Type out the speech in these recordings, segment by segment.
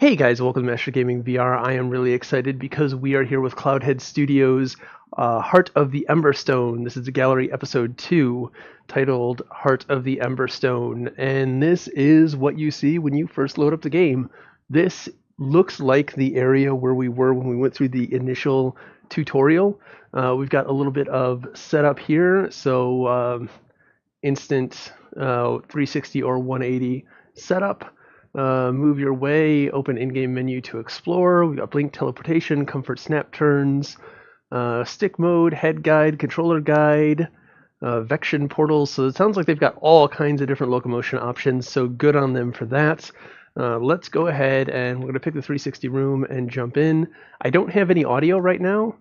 Hey guys, welcome to Master Gaming VR. I am really excited because we are here with Cloudhead Studios' Heart of the Emberstone. This is the gallery episode 2 titled Heart of the Emberstone. And this is what you see when you first load up the game. This looks like the area where we were when we went through the initial tutorial. We've got a little bit of setup here. So instant 360 or 180 setup. Move your way, open in-game menu to explore. We got blink teleportation, comfort snap turns, stick mode, head guide, controller guide, vection portals. So it sounds like they've got all kinds of different locomotion options, so good on them for that. Let's go ahead and we're going to pick the 360 room and jump in. I don't have any audio right now.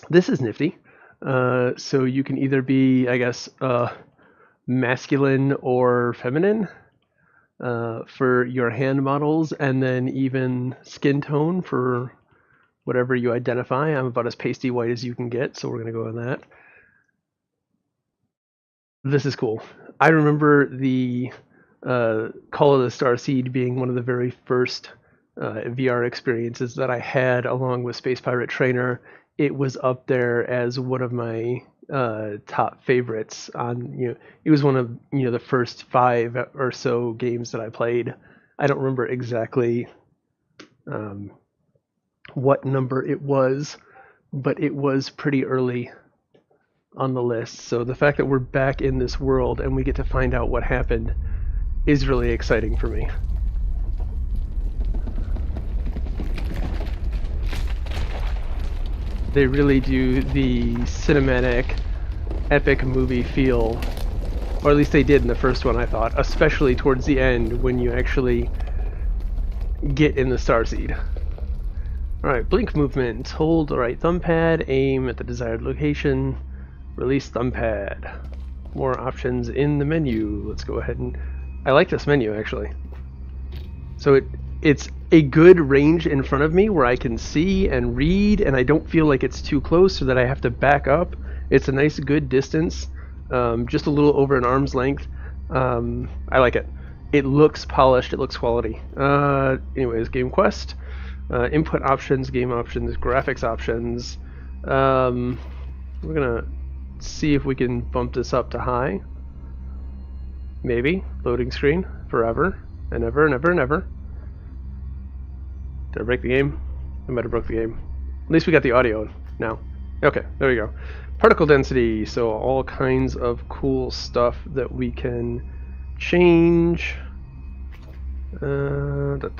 This is nifty. So you can either be, I guess, masculine or feminine. For your hand models, and then even skin tone for whatever you identify. I'm about as pasty white as you can get, so we're going to go with that. This is cool. I remember the Call of the Starseed being one of the very first VR experiences that I had along with Space Pirate Trainer. It was up there as one of my top favorites on, it was one of, the first 5 or so games that I played. I don't remember exactly what number it was, but it was pretty early on the list. So the fact that we're back in this world and we get to find out what happened is really exciting for me. They really do the cinematic, epic movie feel, or at least they did in the first one, I thought, especially towards the end when you actually get in the Starseed. Alright, blink movement. Hold the right thumb pad, aim at the desired location, release thumb pad. More options in the menu. Let's go ahead and... I like this menu, actually. So it's a good range in front of me where I can see and read, and I don't feel like it's too close so that I have to back up. It's a nice, good distance, just a little over an arm's length. I like it. It looks polished. It looks quality. Anyways, game quest, input options, game options, graphics options. We're gonna see if we can bump this up to high. Maybe. Loading screen forever and ever and ever and ever. Did I break the game? I might have broke the game. At least we got the audio now. Okay, there we go. Particle density, so all kinds of cool stuff that we can change. We're not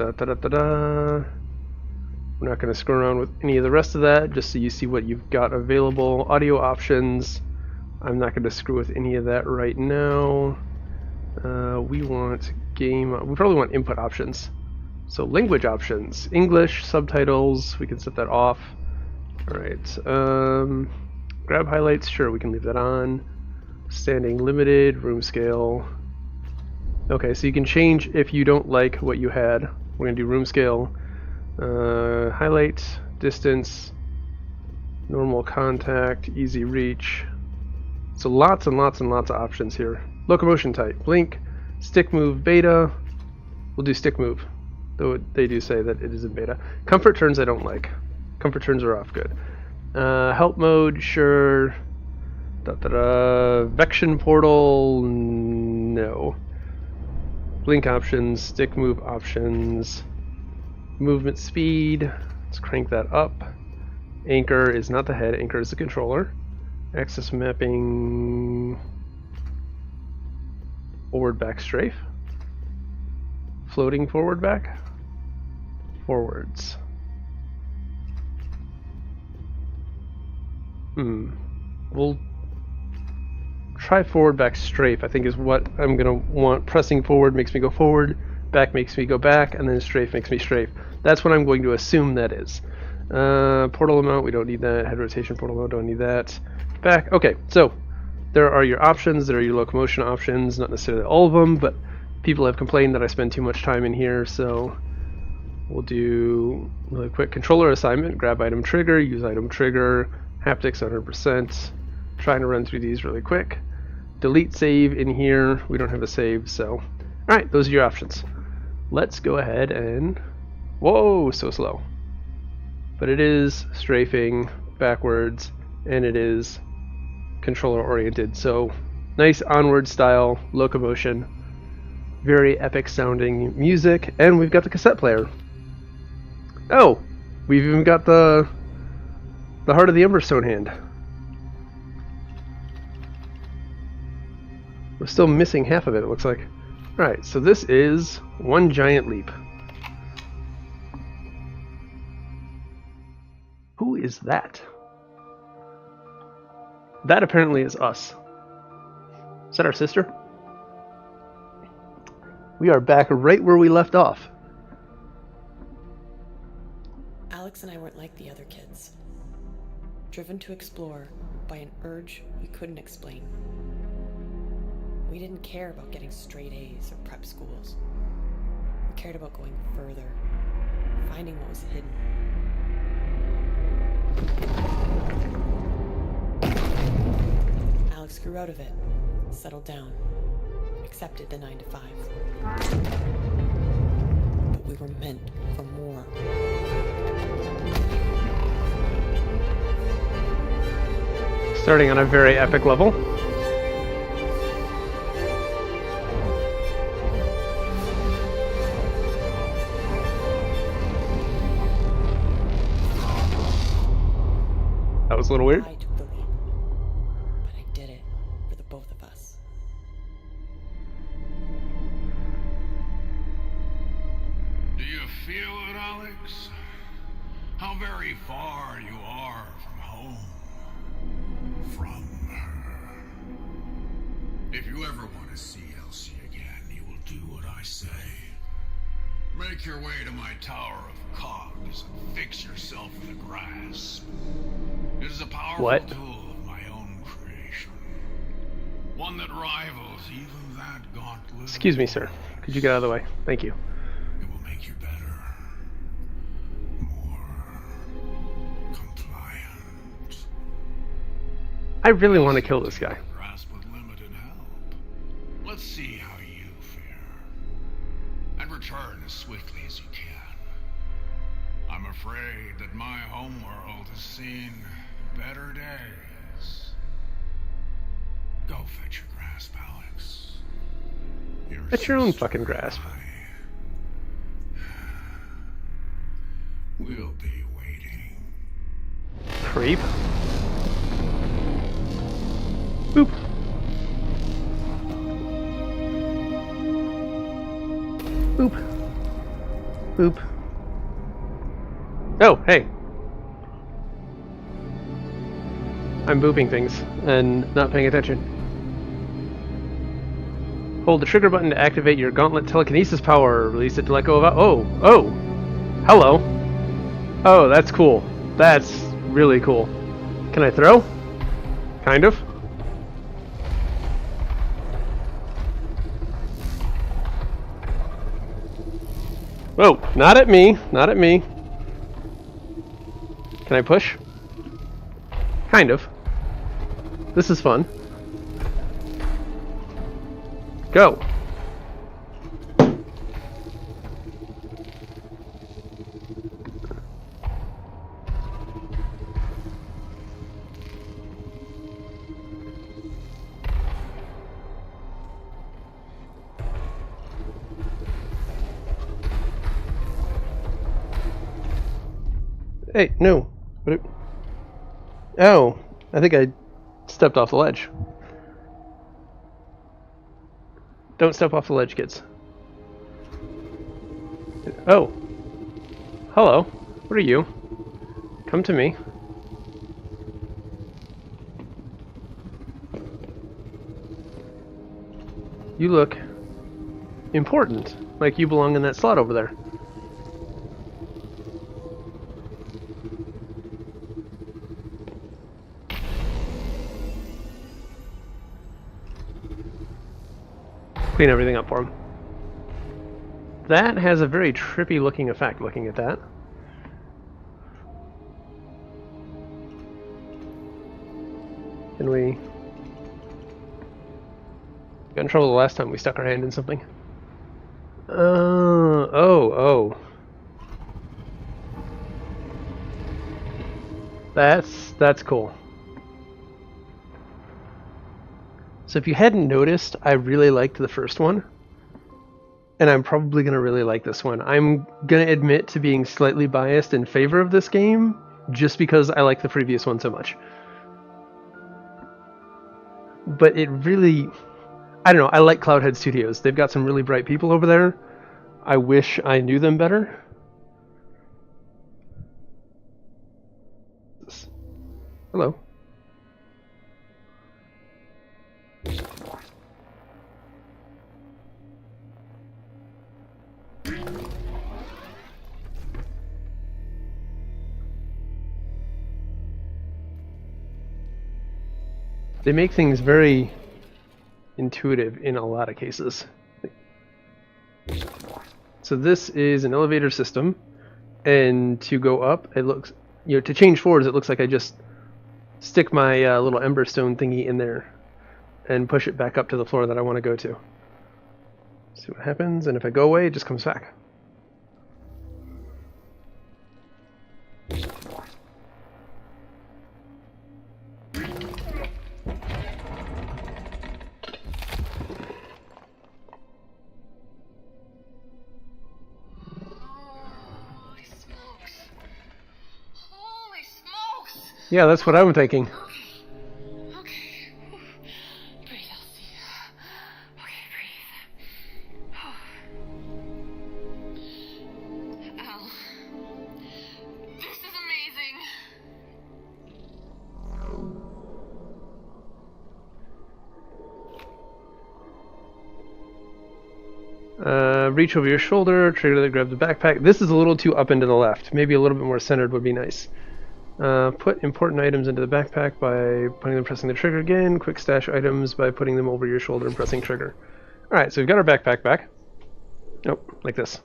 going to screw around with any of the rest of that, just so you see what you've got available. Audio options, I'm not going to screw with any of that right now. We want we probably want input options. So language options, English, subtitles, we can set that off. Alright, grab highlights, sure, we can leave that on. Standing limited, room scale. Okay, so you can change if you don't like what you had. We're going to do room scale, highlight, distance, normal contact, easy reach. So lots and lots and lots of options here. Locomotion type, blink, stick move, beta. We'll do stick move, though they do say that it is in beta. Comfort turns I don't like. Comfort turns are off, good. Help mode, sure. Vection portal, no. Blink options, stick move options, movement speed, let's crank that up. Anchor is not the head, anchor is the controller. Axis mapping, forward back strafe. Floating forward back, forwards. We'll try forward back strafe, I think is what I'm gonna want. Pressing forward makes me go forward, back makes me go back, and then strafe makes me strafe. That's what I'm going to assume that is. Portal amount, we don't need that. Head rotation portal amount, don't need that. Back, okay, so there are your options, there are your locomotion options, not necessarily all of them, but people have complained that I spend too much time in here, so we'll do really quick controller assignment, grab item trigger, use item trigger, haptics 100%, trying to run through these really quick. Delete save in here, we don't have a save, so alright, those are your options. let's go ahead and... Whoa, so slow. But it is strafing backwards, and it is controller oriented, so nice onward style locomotion, very epic sounding music, and we've got the cassette player. Oh, we've even got the heart of the Emberstone hand. We're still missing half of it, it looks like. Alright, so this is One Giant Leap. Who is that? That apparently is us. Is that our sister? We are back right where we left off. Alex and I weren't like the other kids. Driven to explore by an urge we couldn't explain. We didn't care about getting straight A's or prep schools. We cared about going further, finding what was hidden. Alex grew out of it, settled down, accepted the 9 to 5. But we were meant for more. Starting on a very epic level. That was a little weird. I took the leap, but I did it for the both of us. Do you feel it, Alex? How very far you are from home. From her. If you ever want to see Elsie again, you will do what I say. Make your way to my tower of cogs and fix yourself in the grasp. It is a powerful tool of my own creation. One that rivals even that gauntlet. Excuse me, sir. Could you get out of the way? Thank you. It will make you better. More compliant. I really want to kill this guy. Grasp with limited help. Let's see how you fare. And return as swiftly as you can. I'm afraid that my homeworld has seen better days. Go fetch your grasp, Alex. Fetch your own fucking grasp. We'll be waiting. Creep. Boop. Boop. Boop. Oh, hey. I'm booping things and not paying attention. Hold the trigger button to activate your gauntlet telekinesis power. Release it to let go of... Oh! Hello! Oh, that's cool. That's really cool. Can I throw? Kind of. Whoa, not at me, not at me. Can I push? Kind of. This is fun. Go. Hey, no. What? Oh, I think I stepped off the ledge. Don't step off the ledge, kids. Oh. Hello. What are you? Come to me. You look important, like you belong in that slot over there. Clean everything up for him. That has a very trippy looking effect looking at that. Can we... Got in trouble the last time we stuck our hand in something. Oh. Oh. That's cool. So if you hadn't noticed, I really liked the first one. And I'm probably going to really like this one. I'm going to admit to being slightly biased in favor of this game, just because I like the previous one so much. But it really... I don't know, I like Cloudhead Studios. They've got some really bright people over there. I wish I knew them better. Hello. They make things very intuitive in a lot of cases. So this is an elevator system, and to go up, it looks, to change floors, it looks like I just stick my little Emberstone thingy in there and push it back up to the floor that I want to go to. See what happens, and if I go away, it just comes back. Yeah, that's what I'm thinking. Okay. Breathe, Elsie. Okay, breathe. Al. This is amazing. Reach over your shoulder, trigger to grab the backpack. This is a little too up and to the left. Maybe a little bit more centered would be nice. Put important items into the backpack by putting them, pressing the trigger again. Quick stash items by putting them over your shoulder and pressing trigger. Alright, so we've got our backpack back. Nope, like this.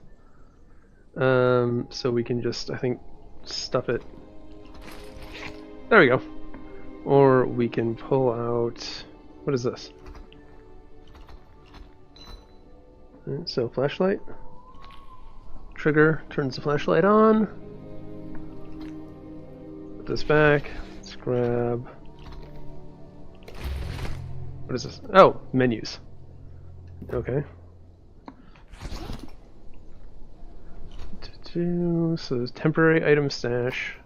So we can just, I think, stuff it. There we go. Or we can pull out... What is this? So, flashlight. Trigger turns the flashlight on. Put this back. Let's grab... What is this? Oh, menus. Okay. So there's temporary item stash.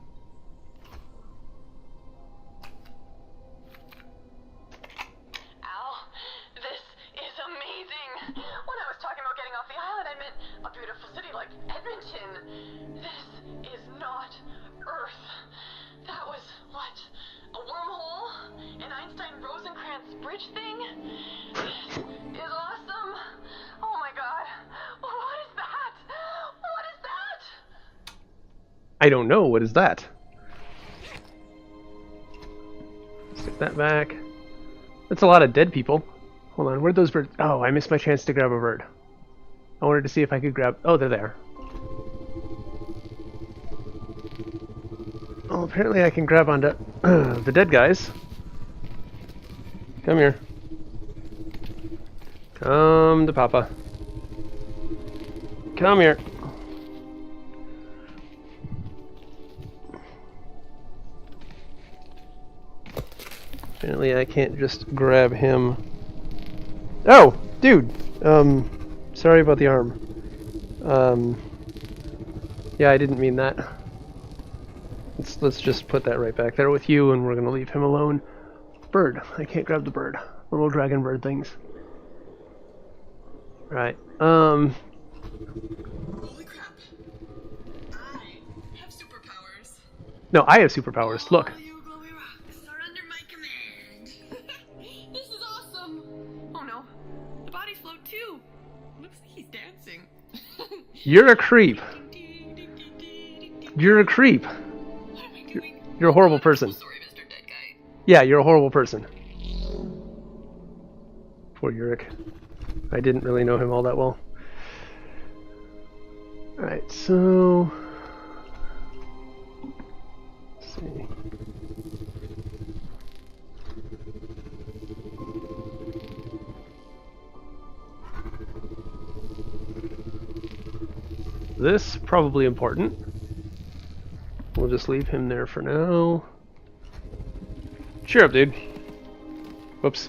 I don't know. What is that? Stick that back. That's a lot of dead people. Hold on. Where'd those birds... Oh, I missed my chance to grab a bird. I wanted to see if I could grab... Oh, they're there. Oh, apparently I can grab onto the dead guys. Come here. Come to Papa. Come here. Apparently I can't just grab him. Oh, dude. Sorry about the arm. Yeah, I didn't mean that. Let's just put that right back there with you, and we're gonna leave him alone. Bird. I can't grab the bird. Little dragon bird things. Right. Holy crap. I have superpowers. No, I have superpowers. Look. You're a creep. You're a creep. You're a horrible person. Sorry, Mr. Dead Guy. Yeah, you're a horrible person. Poor Yurik. I didn't really know him all that well. Alright, so... Let's see. this, probably important. We'll just leave him there for now. Cheer up, dude. Whoops.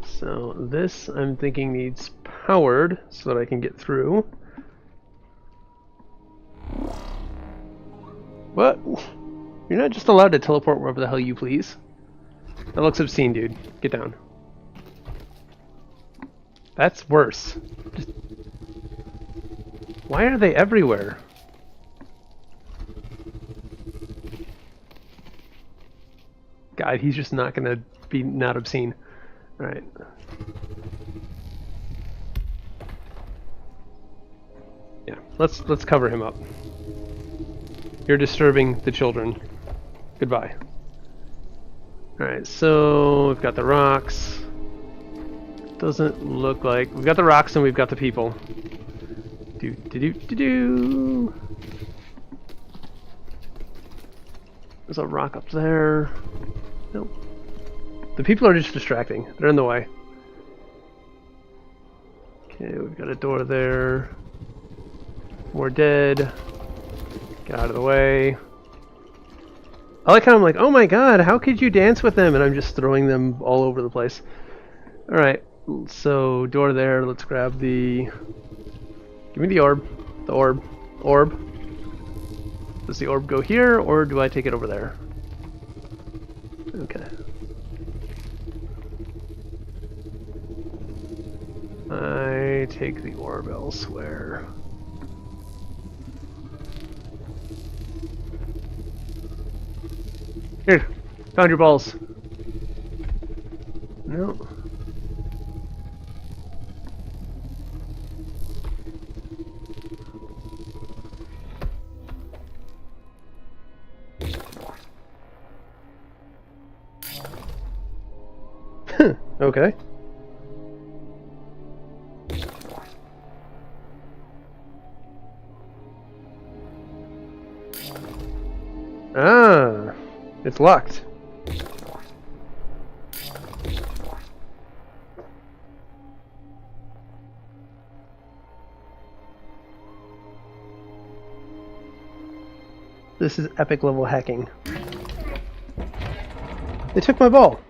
So this, I'm thinking, needs powered so that I can get through. What? You're not just allowed to teleport wherever the hell you please. That looks obscene, dude. Get down. That's worse. Just... Why are they everywhere? God, he's just not gonna be not obscene. Alright. Yeah, let's cover him up. You're disturbing the children. Goodbye. Alright, so we've got the rocks. Doesn't look like... We've got the rocks and we've got the people. Do. There's a rock up there. Nope. The people are just distracting. They're in the way. Okay, we've got a door there. More dead. Get out of the way. I like how I'm like, oh my god, how could you dance with them? And I'm just throwing them all over the place. Alright, so door there. Let's grab the... Give me the orb. The orb. Orb. Does the orb go here, or do I take it over there? Okay. I take the orb elsewhere. Here, found your balls. No. Okay. Ah, it's locked. This is epic level hacking. They took my ball.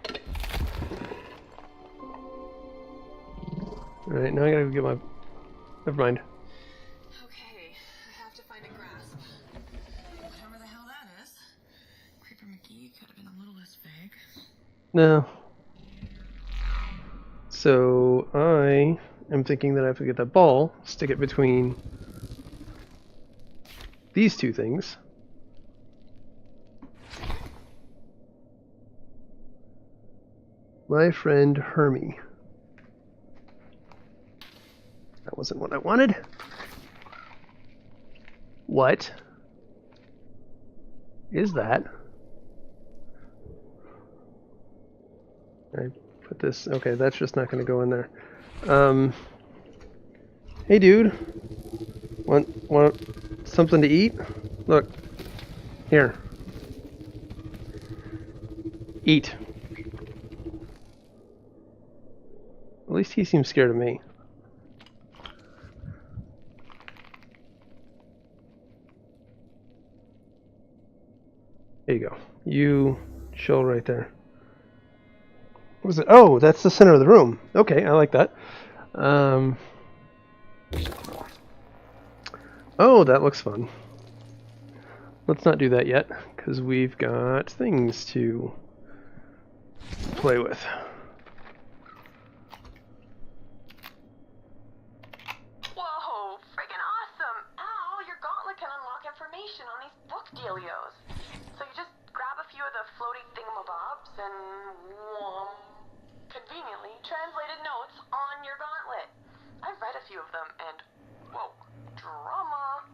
Alright, now I gotta get my... Never mind. Okay, I have to find a grasp. Whatever the hell that is. Creeper McGee could have been a little less vague. No. So I am thinking that I have to get that ball, stick it between these two things. My friend Hermie. That wasn't what I wanted. What is that? I put this... Okay, that's just not going to go in there. Hey, dude. Want something to eat? Look. Here. Eat. At least he seems scared of me. There you go. You chill right there. What was it? Oh, that's the center of the room. Okay, I like that. Oh, that looks fun. Let's not do that yet, because we've got things to play with. Whoa, friggin' awesome! Ow, your gauntlet can unlock information on these book dealios. So you just grab a few of the floating thingamabobs and conveniently translated notes on your gauntlet. I've read a few of them and whoa, drama.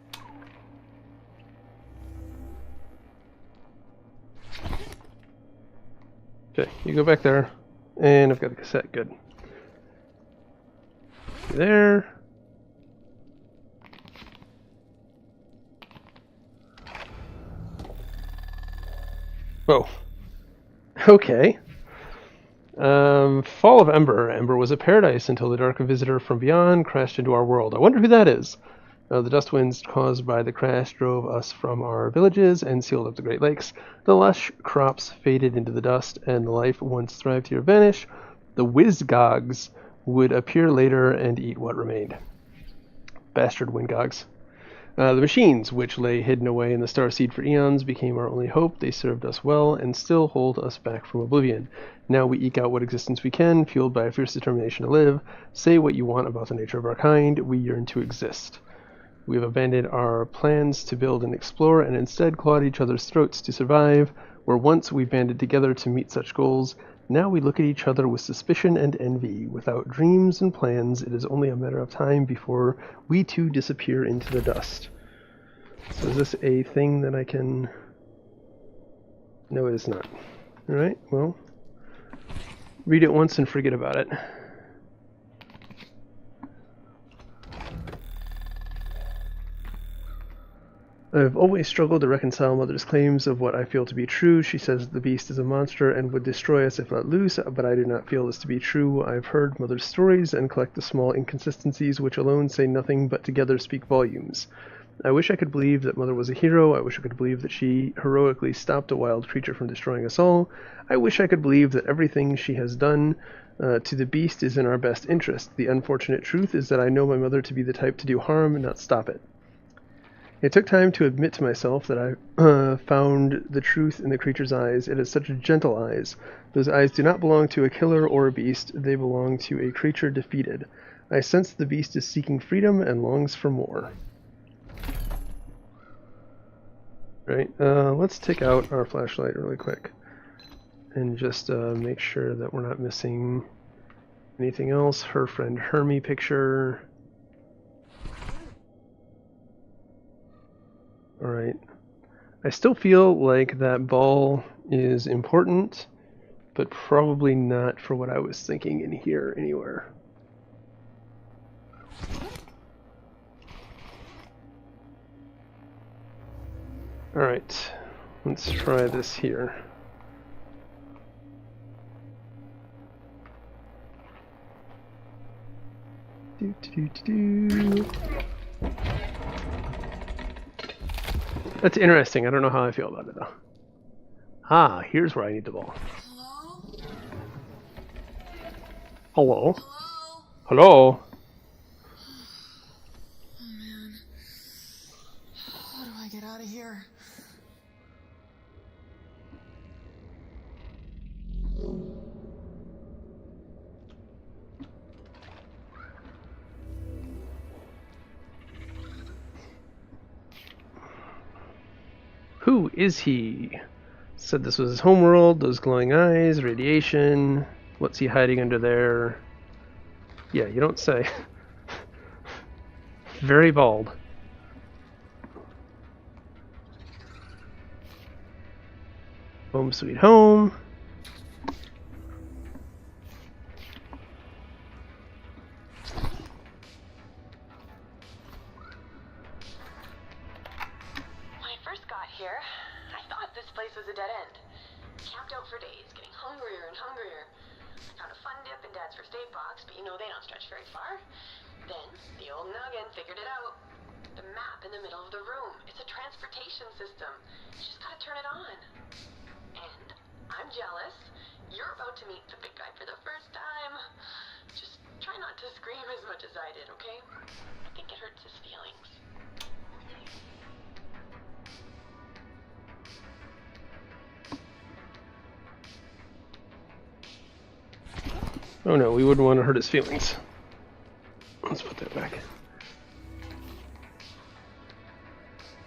Okay, you go back there, and I've got the cassette. Good. There. Whoa. Okay. Fall of Ember. Ember was a paradise until the dark visitor from beyond crashed into our world. I wonder who that is. The dust winds caused by the crash drove us from our villages and sealed up the Great Lakes. The lush crops faded into the dust, and the life once thrived here vanished. The Wizgogs would appear later and eat what remained. Bastard Wingogs. The machines, which lay hidden away in the starseed for eons, became our only hope. They served us well and still hold us back from oblivion. Now we eke out what existence we can, fueled by a fierce determination to live. Say what you want about the nature of our kind. We yearn to exist. We have abandoned our plans to build and explore and instead clawed each other's throats to survive. Where once we banded together to meet such goals, now we look at each other with suspicion and envy. Without dreams and plans, it is only a matter of time before we too disappear into the dust. So is this a thing that I can... No, it is not. Alright, well, read it once and forget about it. I've always struggled to reconcile Mother's claims of what I feel to be true. She says the beast is a monster and would destroy us if let loose, but I do not feel this to be true. I've heard Mother's stories and collect the small inconsistencies which alone say nothing but together speak volumes. I wish I could believe that Mother was a hero. I wish I could believe that she heroically stopped a wild creature from destroying us all. I wish I could believe that everything she has done to the beast is in our best interest. The unfortunate truth is that I know my mother to be the type to do harm and not stop it. It took time to admit to myself that I found the truth in the creature's eyes. It has such gentle eyes. Those eyes do not belong to a killer or a beast. They belong to a creature defeated. I sense the beast is seeking freedom and longs for more. Right, let's take out our flashlight really quick and just make sure that we're not missing anything else. Her friend Hermie picture. Alright. I still feel like that ball is important, but probably not for what I was thinking in here anywhere. Alright, let's try this here. That's interesting. I don't know how I feel about it though. Ah, here's where I need the ball. Hello? Hello? Hello? Oh man. How do I get out of here? Who is he? Said this was his homeworld, those glowing eyes, radiation. What's he hiding under there? Yeah, you don't say. Very bald. Home sweet home. Here, I thought this place was a dead end. Camped out for days, getting hungrier and hungrier. I found a fun dip in Dad's first aid box, but you know they don't stretch very far. Then, the old noggin figured it out. The map in the middle of the room. It's a transportation system. You just gotta turn it on. And I'm jealous. You're about to meet the big guy for the first time. Just try not to scream as much as I did, okay? I think it hurts his feelings. Oh no, we wouldn't want to hurt his feelings. Let's put that back.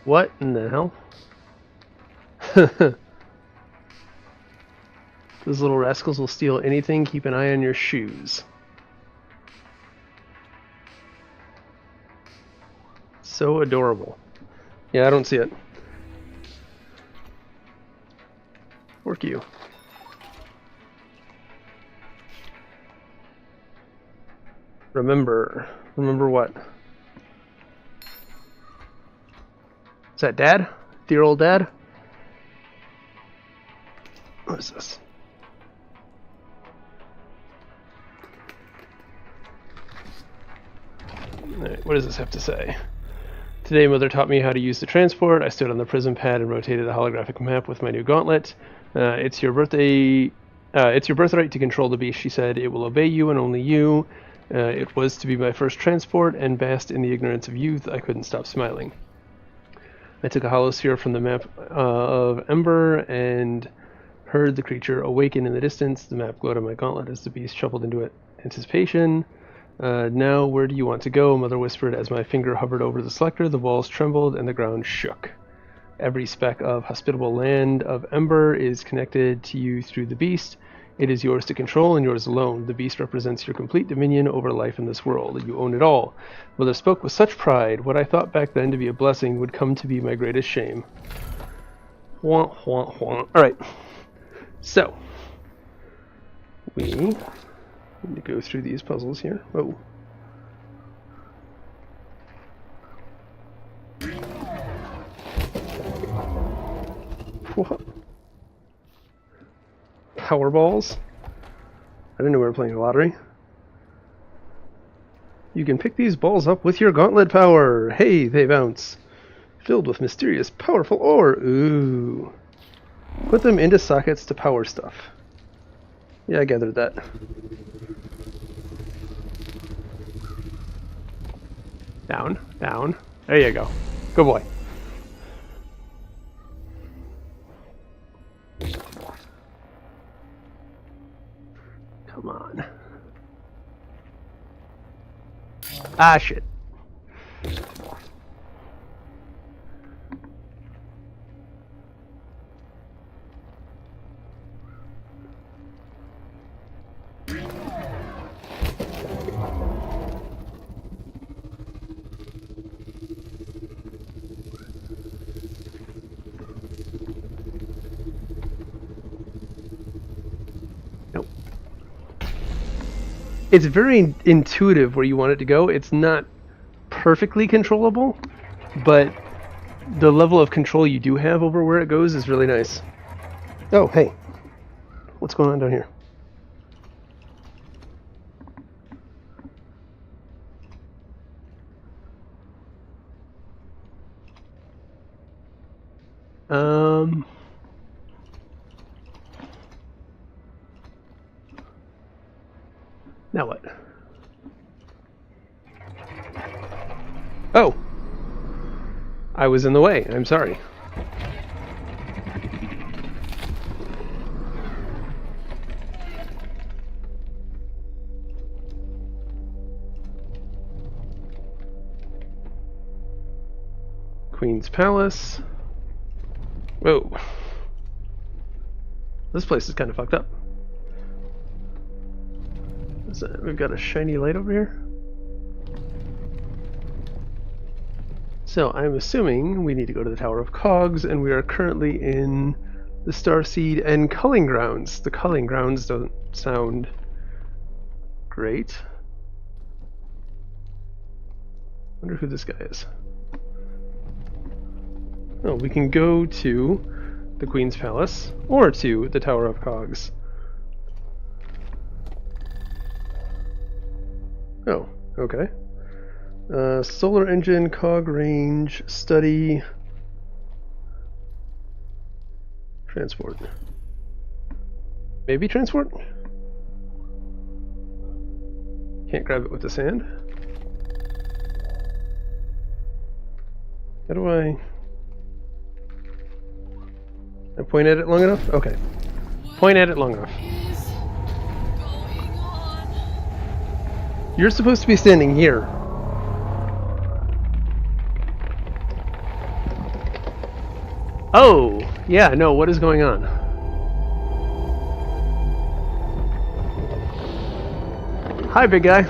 What in the hell? Those little rascals will steal anything. Keep an eye on your shoes. So adorable. Yeah, I don't see it. Work you. Remember what? Is that Dad? Dear old Dad? What is this? Alright, what does this have to say? Today, Mother taught me how to use the transport. I stood on the prism pad and rotated a holographic map with my new gauntlet. It's your birthright to control the beast, she said. It will obey you and only you. It was to be my first transport, and basked in the ignorance of youth. I couldn't stop smiling. I took a hollow sphere from the map of Ember and heard the creature awaken in the distance. The map glowed on my gauntlet as the beast shuffled into it. Anticipation. Now, where do you want to go? Mother whispered as my finger hovered over the selector. The walls trembled and the ground shook. Every speck of hospitable land of Ember is connected to you through the beast. It is yours to control and yours alone. The beast represents your complete dominion over life in this world. You own it all. Mother spoke with such pride. What I thought back then to be a blessing would come to be my greatest shame. Wah, wah, wah. Alright. So, we need to go through these puzzles here. Whoa. What? Power balls? I didn't know we were playing the lottery. You can pick these balls up with your gauntlet power. Hey, they bounce. Filled with mysterious, powerful ore. Ooh. Put them into sockets to power stuff. Yeah, I gathered that. Down, down. There you go. Good boy. Come on. Ah, shit. It's very intuitive where you want it to go. It's not perfectly controllable, but the level of control you do have over where it goes is really nice. Oh, hey. What's going on down here? Now what? Oh! I was in the way. I'm sorry. Queen's Palace. Whoa. This place is kind of fucked up. We've got a shiny light over here. So I'm assuming we need to go to the Tower of Cogs, and we are currently in the Starseed and Culling Grounds. The Culling Grounds don't sound great. Wonder who this guy is. Oh, we can go to the Queen's Palace or to the Tower of Cogs. Oh, okay. Solar engine, cog range, study, transport. Maybe transport? Can't grab it with the sand. How do I point at it long enough? Okay. Point at it long enough. You're supposed to be standing here. Oh, yeah, no, what is going on? Hi, big guy.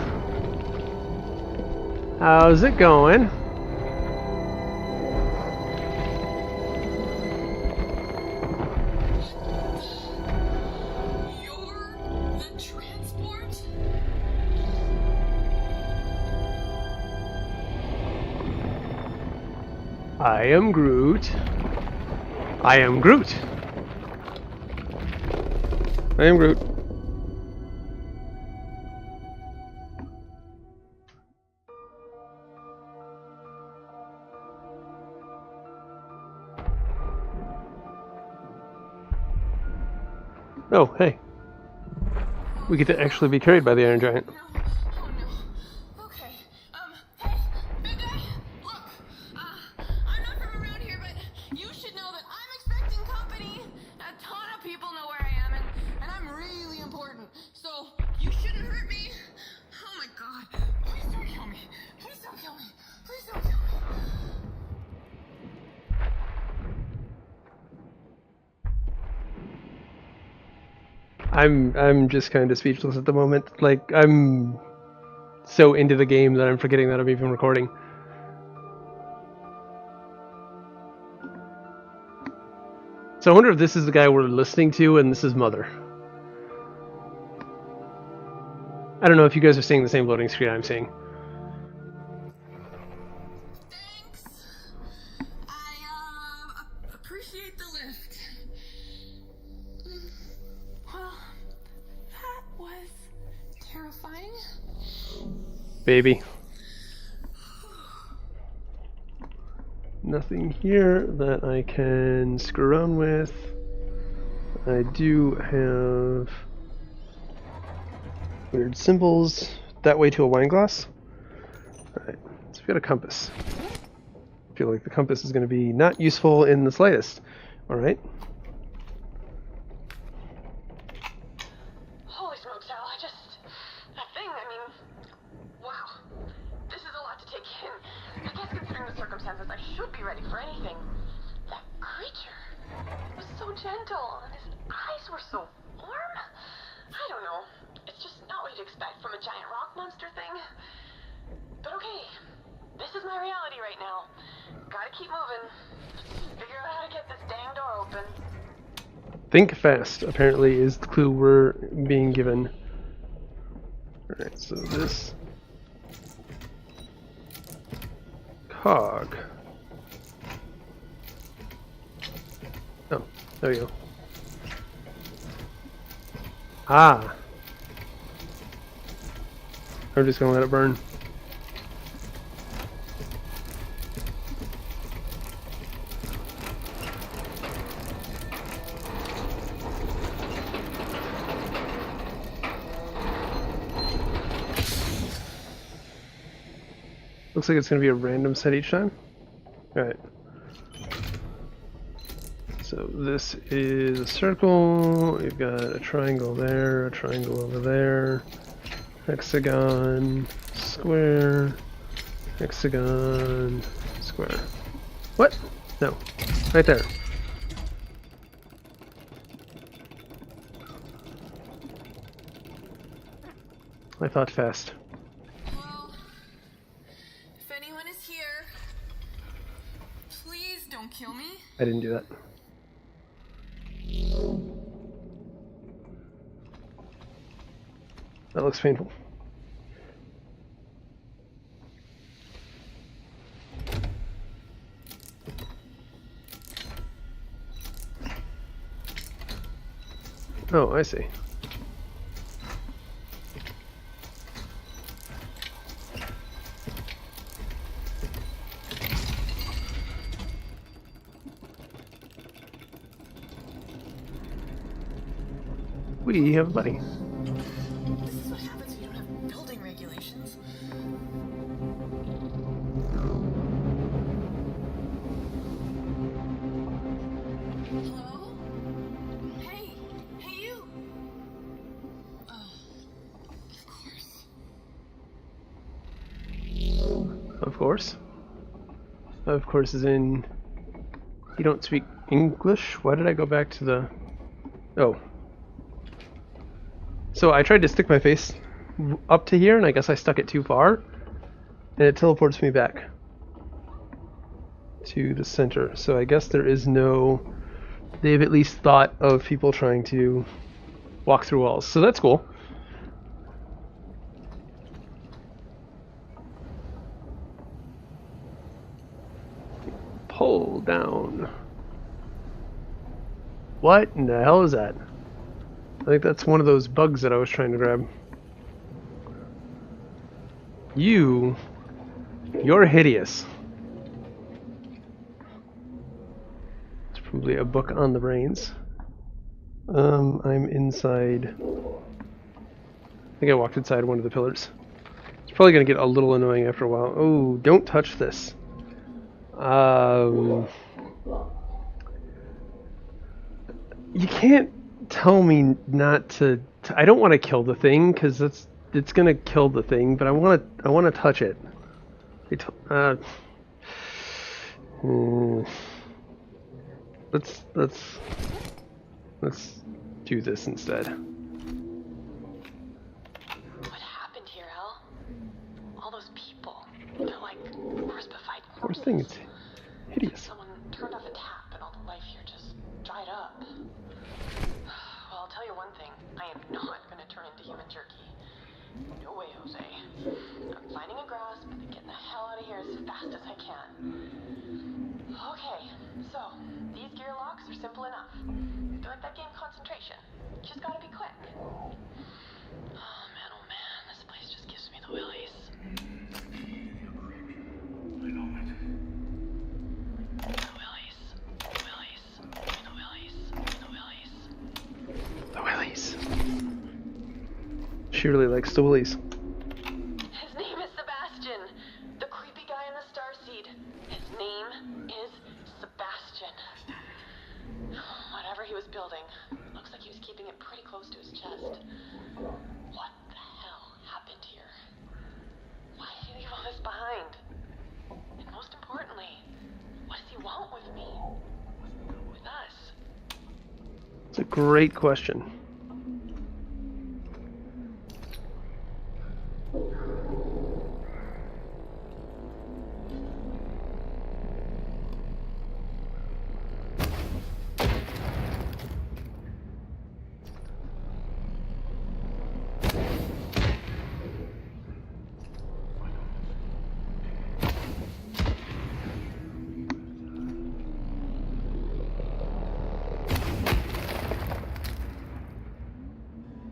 How's it going? I am Groot. I am Groot. I am Groot. Oh, hey. We get to actually be carried by the Iron Giant. No. Oh no. Okay. Hey, big guy. Look. I'm not from around here, but you should know that I'm expecting company. A ton of people know where I am, and I'm really important. So you shouldn't hurt me. Oh my God. Please don't kill me. Please don't kill me. Please don't kill me. I'm just kind of speechless at the moment. Like, I'm so into the game that I'm forgetting that I'm even recording. So I wonder if this is the guy we're listening to and this is Mother. I don't know if you guys are seeing the same loading screen I'm seeing. Thanks. I appreciate the lift. Well, that was terrifying. Baby. Nothing here that I can screw around with. I do have weird symbols. That way to a wine glass. Alright, so we've got a compass. I feel like the compass is going to be not useful in the slightest. Alright. Holy smokes, Al, that thing, I mean, wow. This is a lot to take in. I guess considering the circumstances, I should be ready for anything. That creature was so gentle, and his eyes were so warm. I don't know. It's just not what you'd expect from a giant rock monster thing. But okay, this is my reality right now. Gotta keep moving. Figure out how to get this dang door open. Think fast, apparently, is the clue we're being given. Alright, so this cog. Oh, there you go. Ah! I'm just gonna let it burn. Looks like it's going to be a random set each time. Alright. So this is a circle. We've got a triangle there, a triangle over there, hexagon, square, hexagon, square. What? No. Right there. I thought fast. Well, if anyone is here, please don't kill me. I didn't do that. That looks painful. Oh, I see. We have a buddy. This is what happens when you don't have building regulations. Hello? Hey, you! Oh, Of course. Of course is in... You don't speak English? Why did I go back to the... Oh. So I tried to stick my face up to here, and I guess I stuck it too far, and it teleports me back to the center. So I guess there is no... They've at least thought of people trying to walk through walls, so that's cool. Pull down. What in the hell is that? I think that's one of those bugs that I was trying to grab. You're hideous. It's probably a book on the brains. I'm inside. I think I walked inside one of the pillars. It's probably going to get a little annoying after a while. Oh, don't touch this. You can't tell me not to. I don't want to kill the thing because it's going to kill the thing, but I want to touch it. Let's do this instead. What happened here, Al? All those people. They're like crucified Poor corpses. thing, it's hideous. Someone turned off a tap and all the life here just dried up. Well, I'll tell you one thing. I am not going to turn into human jerky. No way, Jose. I'm finding a grasp and getting the hell out of here as fast as I can. Okay, so these gear locks are simple enough. They're like that game Concentration. Just gotta be quick. Oh man, this place just gives me the willies. I know it. The willies. The willies. The willies. The willies. The willies. She really likes the willies. His name is Sebastian. The creepy guy in the starseed. His name is Sebastian. Whatever he was building, looks like he was keeping it pretty close to his chest. What the hell happened here? Why did he leave all this behind? And most importantly, what does he want with me? With us? It's a great question.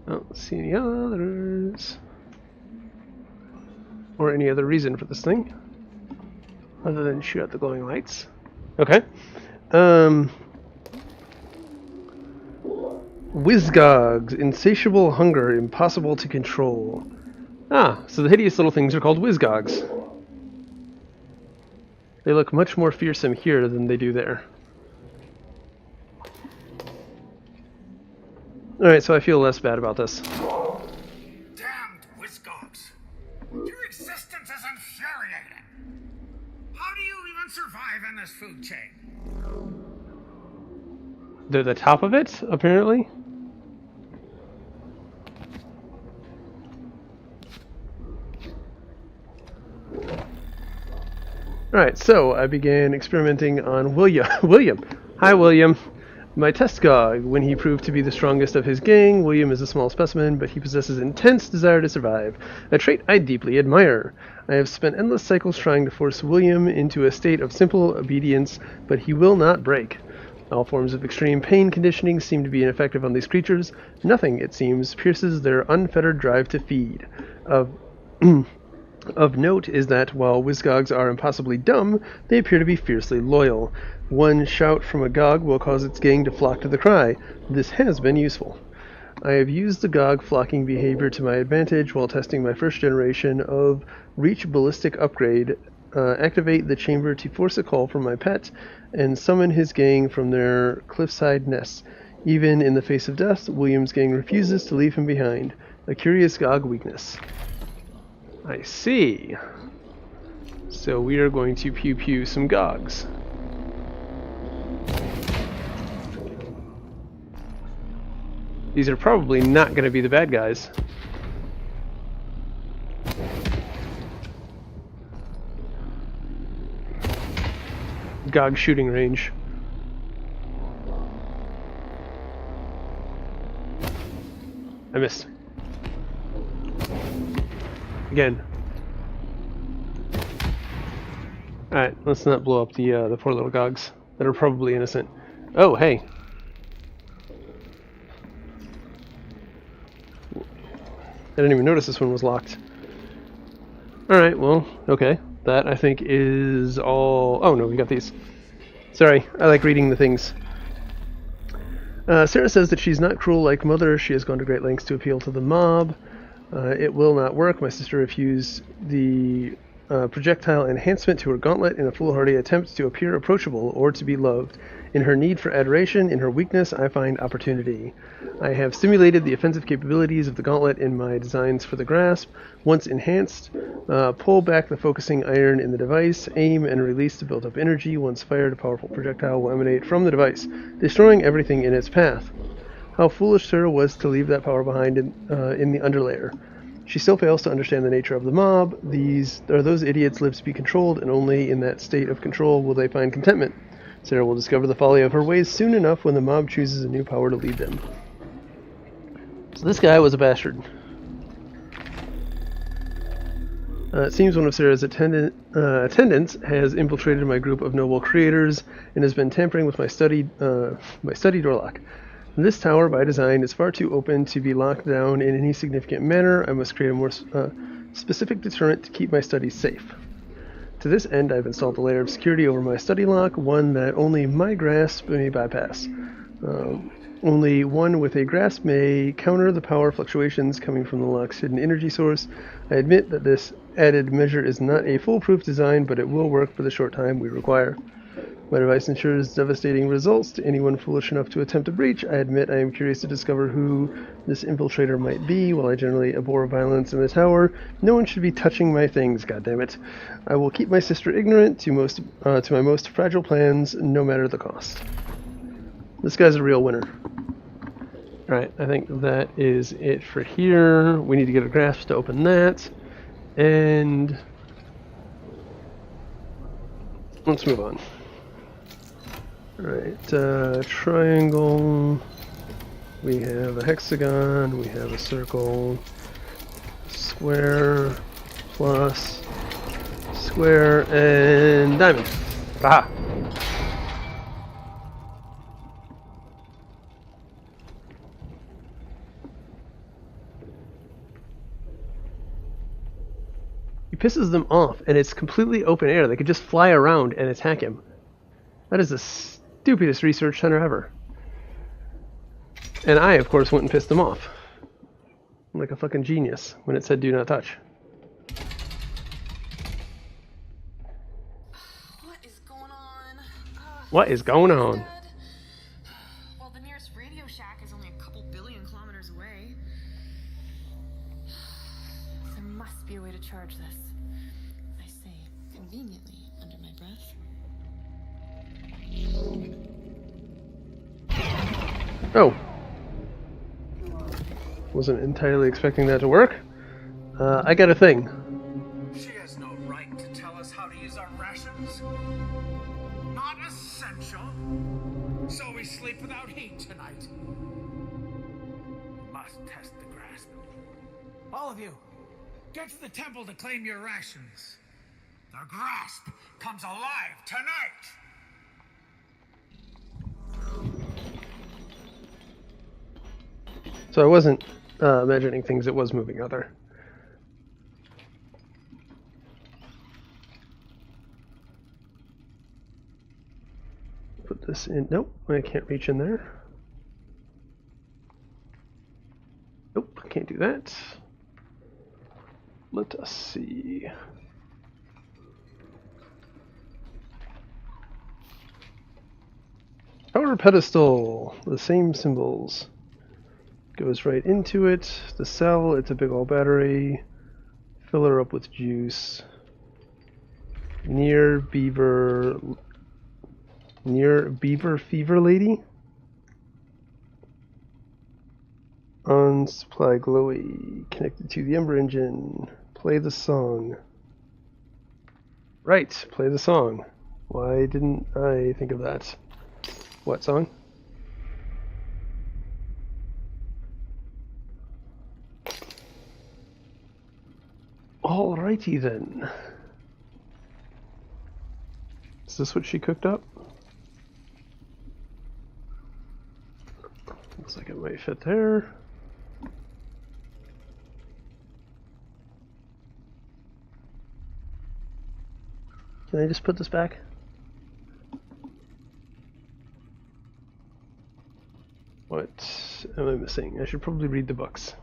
I don't see any others. Or any other reason for this thing. Other than shoot out the glowing lights. Okay. Whizgogs. Insatiable hunger. Impossible to control. Ah, so the hideous little things are called Whizgogs. They look much more fearsome here than they do there. Alright, so I feel less bad about this. Damned Whizgogs. Your existence is infuriating. How do you even survive in this food chain? They're the top of it, apparently. Alright, so I began experimenting on William. William! Hi, William. My test dog. When he proved to be the strongest of his gang, William is a small specimen, but he possesses intense desire to survive, a trait I deeply admire. I have spent endless cycles trying to force William into a state of simple obedience, but he will not break. All forms of extreme pain conditioning seem to be ineffective on these creatures. Nothing, it seems, pierces their unfettered drive to feed. Of note is that while Whizgogs are impossibly dumb, they appear to be fiercely loyal. One shout from a Gog will cause its gang to flock to the cry. This has been useful. I have used the Gog flocking behavior to my advantage while testing my first generation of Reach Ballistic upgrade. Activate the chamber to force a call from my pet and summon his gang from their cliffside nests. Even in the face of death, William's gang refuses to leave him behind. A curious Gog weakness. I see. So we are going to pew-pew some Gogs. These are probably not going to be the bad guys. Gog shooting range. I missed. Again. Alright, let's not blow up the poor little Gogs that are probably innocent. Oh, hey. I didn't even notice this one was locked. Alright, well, okay. That, I think, is all... Oh, no, we got these. Sorry, I like reading the things. Sarah says that she's not cruel like Mother. She has gone to great lengths to appeal to the mob. It will not work. My sister refused the projectile enhancement to her gauntlet in a foolhardy attempt to appear approachable or to be loved. In her need for adoration, in her weakness, I find opportunity. I have simulated the offensive capabilities of the gauntlet in my designs for the grasp. Once enhanced, pull back the focusing iron in the device, aim and release the built-up energy. Once fired, a powerful projectile will emanate from the device, destroying everything in its path. How foolish Sarah was to leave that power behind in the underlayer. She still fails to understand the nature of the mob. Those idiots live to be controlled, and only in that state of control will they find contentment. Sarah will discover the folly of her ways soon enough when the mob chooses a new power to lead them. So this guy was a bastard. It seems one of Sarah's attendants has infiltrated my group of noble creators and has been tampering with my study door lock. This tower, by design, is far too open to be locked down in any significant manner. I must create a more specific deterrent to keep my studies safe. To this end, I've installed a layer of security over my study lock, one that only my grasp may bypass. Only one with a grasp may counter the power fluctuations coming from the lock's hidden energy source. I admit that this added measure is not a foolproof design, but it will work for the short time we require. My device ensures devastating results to anyone foolish enough to attempt a breach. I admit I am curious to discover who this infiltrator might be. While I generally abhor violence in the tower, no one should be touching my things, goddammit. I will keep my sister ignorant to my most fragile plans, no matter the cost. This guy's a real winner. Alright, I think that is it for here. We need to get a grasp to open that. And let's move on. Alright, triangle, we have a hexagon, we have a circle, square, plus, square, and diamond. Aha! He pisses them off, and it's completely open air. They could just fly around and attack him. That is the stupidest research center ever. And I, of course, went and pissed them off. I'm like a fucking genius when it said do not touch. What is going on? What is going on? Dead. Well, the nearest Radio Shack is only a couple billion kilometers away. There must be a way to charge this. I say conveniently under my breath. Oh. Wasn't entirely expecting that to work. I got a thing. She has no right to tell us how to use our rations. Not essential. So we sleep without heat tonight. Must test the grasp. All of you, get to the temple to claim your rations. The grasp comes alive tonight. So I wasn't imagining things, it was moving out there. Put this in. Nope, I can't reach in there. Nope, can't do that. Let us see. Power pedestal, the same symbols. Goes right into it. The cell, it's a big old battery. Fill her up with juice. Near beaver fever lady. On supply glowy. Connected to the Ember engine. Play the song. Right, play the song. Why didn't I think of that? What song? Alrighty then. Is this what she cooked up? Looks like it might fit there. Can I just put this back? What am I missing? I should probably read the books.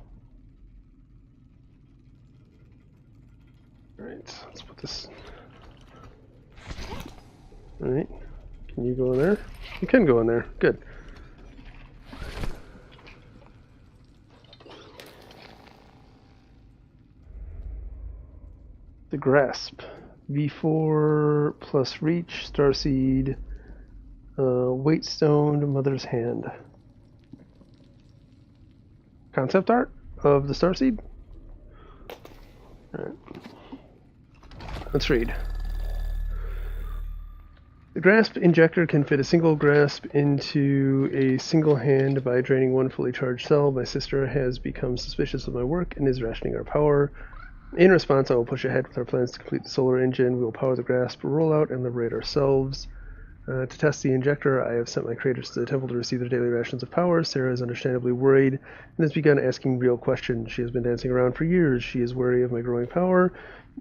Alright, let's put this... Alright, can you go in there? You can go in there, good. The Grasp. V4 plus Reach, Starseed, Waitstone, Mother's Hand. Concept art of the Starseed? Alright. Let's read. The Grasp injector can fit a single grasp into a single hand by draining one fully charged cell. My sister has become suspicious of my work and is rationing our power. In response, I will push ahead with our plans to complete the solar engine. We will power the Grasp, roll out, and liberate ourselves. To test the injector, I have sent my creators to the temple to receive their daily rations of power. Sarah is understandably worried and has begun asking real questions. She has been dancing around for years. She is wary of my growing power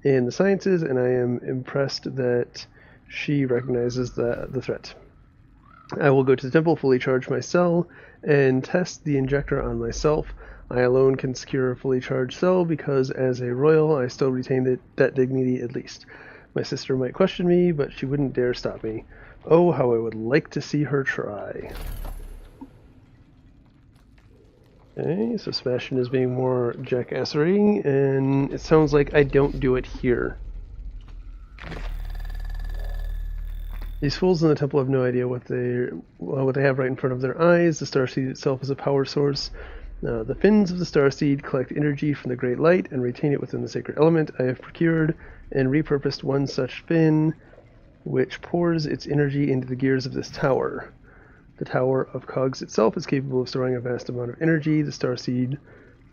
in the sciences, and I am impressed that she recognizes the threat. I will go to the temple, fully charge my cell, and test the injector on myself. I alone can secure a fully charged cell because, as a royal, I still retain that dignity at least. My sister might question me, but she wouldn't dare stop me. Oh, how I would like to see her try. Okay, so Sebastian is being more jackassery, and it sounds like I don't do it here. These fools in the temple have no idea what they have right in front of their eyes. The starseed itself is a power source. The fins of the starseed collect energy from the great light and retain it within the sacred element. I have procured and repurposed one such fin, which pours its energy into the gears of this tower. The Tower of Cogs itself is capable of storing a vast amount of energy. The starseed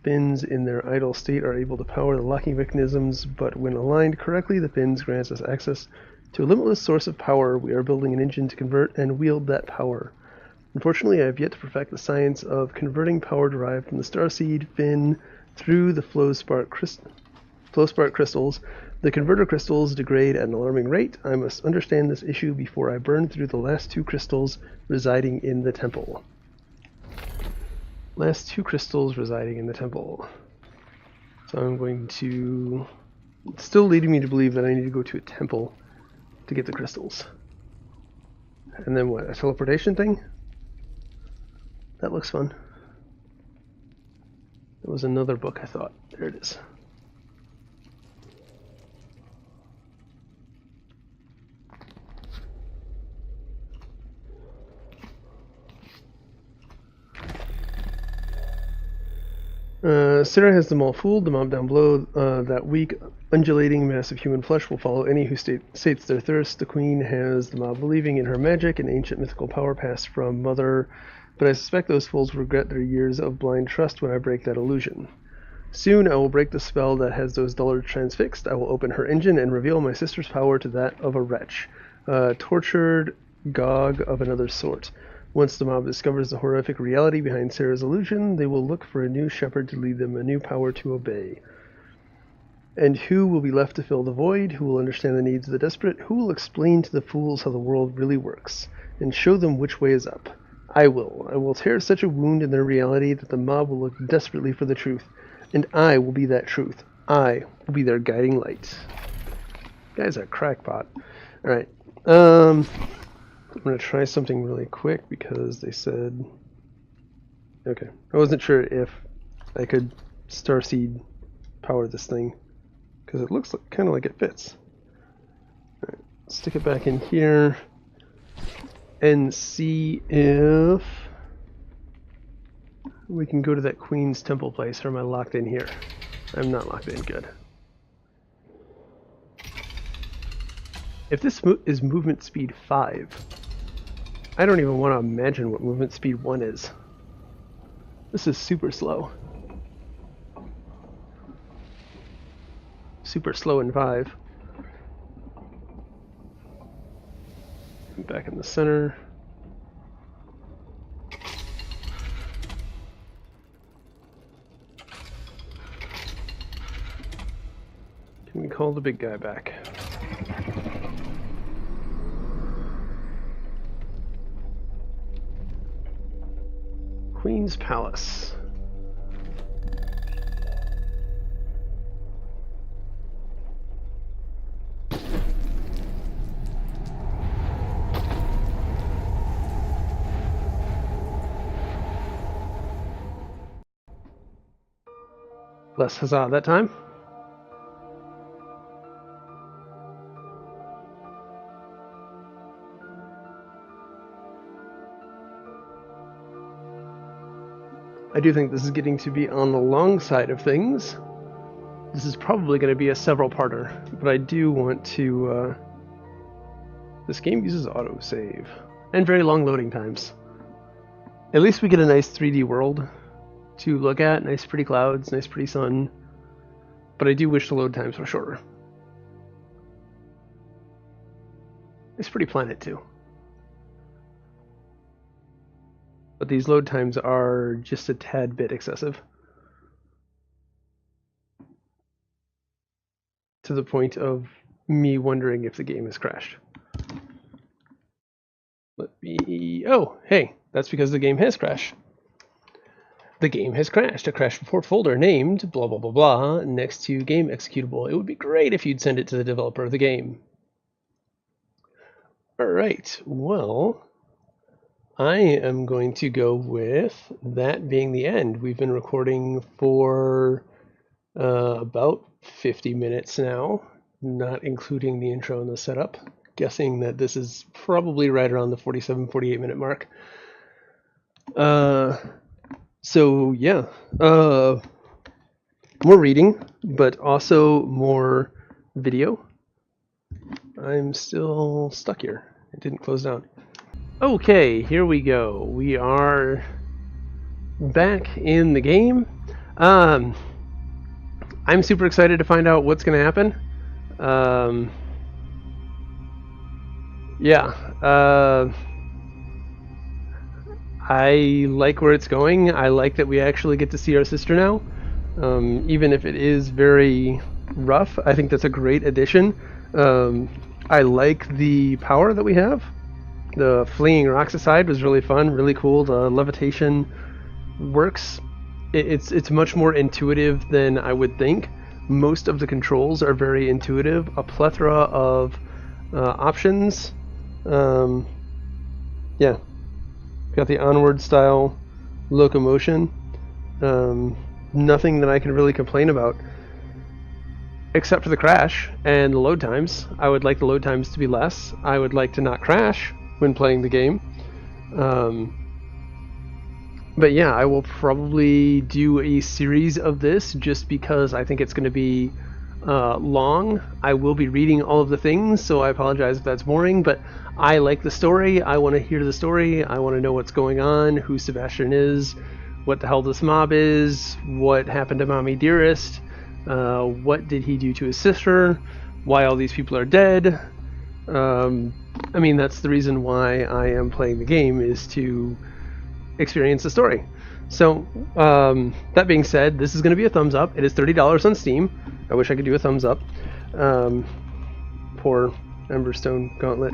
fins in their idle state are able to power the locking mechanisms, but when aligned correctly, the fins grants us access to a limitless source of power. We are building an engine to convert and wield that power. Unfortunately, I have yet to perfect the science of converting power derived from the starseed fin through the flow spark crystals. The converter crystals degrade at an alarming rate. I must understand this issue before I burn through the last two crystals residing in the temple. Last two crystals residing in the temple. So I'm going to... It's still leading me to believe that I need to go to a temple to get the crystals. And then what, a teleportation thing? That looks fun. There was another book, I thought. There it is. Sarah has them all fooled. The mob down below, that weak, undulating mass of human flesh will follow any who sates their thirst. The queen has the mob believing in her magic, an ancient mythical power passed from mother, but I suspect those fools will regret their years of blind trust when I break that illusion. Soon I will break the spell that has those dullards transfixed. I will open her engine and reveal my sister's power to that of a wretch, a tortured gog of another sort. Once the mob discovers the horrific reality behind Sarah's illusion, they will look for a new shepherd to lead them, a new power to obey. And who will be left to fill the void? Who will understand the needs of the desperate? Who will explain to the fools how the world really works, and show them which way is up? I will. I will tear such a wound in their reality that the mob will look desperately for the truth, and I will be that truth. I will be their guiding light. Guy's a crackpot. Alright. I'm going to try something really quick because they said... Okay. I wasn't sure if I could starseed power this thing, because it looks kind of like it fits. All right. Stick it back in here and see if we can go to that Queen's Temple place, or am I locked in here? I'm not locked in. Good. If this is movement speed 5, I don't even want to imagine what movement speed 1 is. This is super slow. Super slow in 5. Back in the center. Can we call the big guy back? Queen's Palace. Less huzzah that time. I do think this is getting to be on the long side of things. This is probably going to be a several-parter, but I do want to... This game uses autosave, and very long loading times. At least we get a nice 3D world to look at, nice pretty clouds, nice pretty sun, but I do wish the load times were shorter. Nice pretty planet too. But these load times are just a tad bit excessive. To the point of me wondering if the game has crashed. Let me... Oh, hey, that's because the game has crashed. The game has crashed. A crash report folder named blah blah blah blah next to game executable. It would be great if you'd send it to the developer of the game. Alright, well... I am going to go with that being the end. We've been recording for about 50 minutes now, not including the intro and the setup. Guessing that this is probably right around the 47-48 minute mark. So yeah, more reading, but also more video. I'm still stuck here. It didn't close down. Okay, here we go. We are back in the game. I'm super excited to find out what's going to happen. I like where it's going. I like that we actually get to see our sister now. Even if it is very rough, I think that's a great addition. I like the power that we have. The flinging rocks aside was really fun, really cool. The levitation works. It's much more intuitive than I would think. Most of the controls are very intuitive. A plethora of options. Yeah. Got the onward style locomotion. Nothing that I can really complain about. Except for the crash and the load times. I would like the load times to be less. I would like to not crash when playing the game. But yeah, I will probably do a series of this just because I think it's going to be long. I will be reading all of the things, so I apologize if that's boring, but I like the story. I want to hear the story. I want to know what's going on, who Sebastian is, what the hell this mob is, what happened to Mommy Dearest, what did he do to his sister, why all these people are dead. I mean, that's the reason why I am playing the game, is to experience the story. So, that being said, this is going to be a thumbs up. It is $30 on Steam. I wish I could do a thumbs up. Poor Emberstone Gauntlet.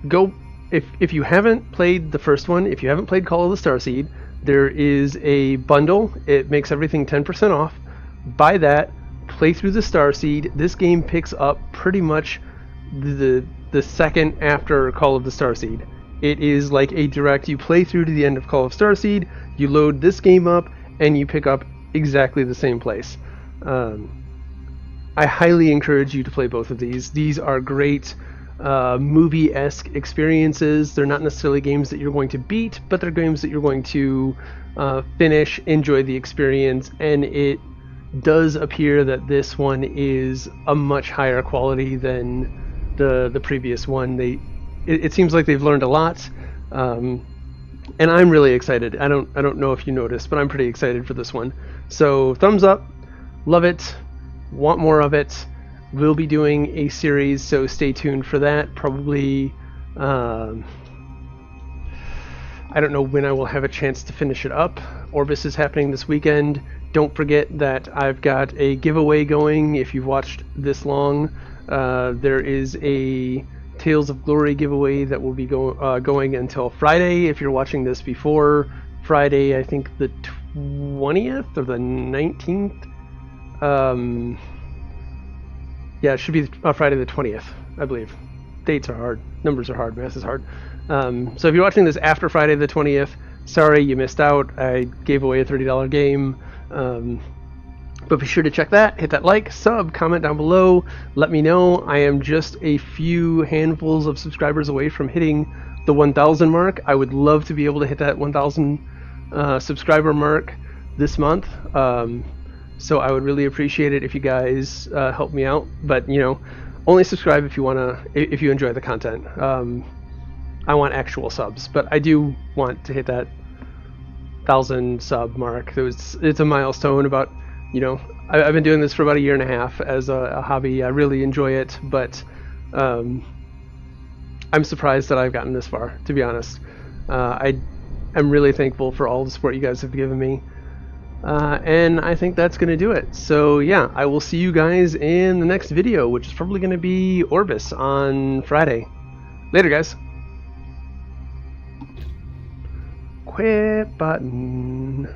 Go, if you haven't played the first one, if you haven't played Call of the Starseed, there is a bundle. It makes everything 10% off. Buy that. Play through the Starseed. This game picks up pretty much the second after Call of the Starseed. It is like a direct, you play through to the end of Call of Starseed, you load this game up, and you pick up exactly the same place. I highly encourage you to play both of these. These are great movie-esque experiences. They're not necessarily games that you're going to beat, but they're games that you're going to finish, enjoy the experience, and it does appear that this one is a much higher quality than the previous one. It seems like they've learned a lot, and I'm really excited. I don't know if you noticed, but I'm pretty excited for this one. So thumbs up, love it, want more of it. We'll be doing a series, so stay tuned for that. Probably, I don't know when I will have a chance to finish it up. Orbis is happening this weekend. Don't forget that I've got a giveaway going. If you've watched this long, there is a Tales of Glory giveaway that will be going until Friday. If you're watching this before Friday, I think the 20th or the 19th. Yeah, it should be Friday the 20th, I believe. Dates are hard. Numbers are hard. Math is hard. So if you're watching this after Friday the 20th, sorry you missed out. I gave away a $30 game. But be sure to check that. Hit that like, sub, comment down below. Let me know. I am just a few handfuls of subscribers away from hitting the 1,000 mark. I would love to be able to hit that 1,000 subscriber mark this month. So I would really appreciate it if you guys help me out. But you know, only subscribe if you enjoy the content. I want actual subs, but I do want to hit that 1,000 sub mark. It's a milestone. About, you know, I've been doing this for about a year and a half as a hobby. I really enjoy it, but I'm surprised that I've gotten this far, to be honest. I'm really thankful for all the support you guys have given me. And I think that's going to do it. So yeah, I will see you guys in the next video, which is probably going to be Orbis on Friday. Later, guys. Quit button.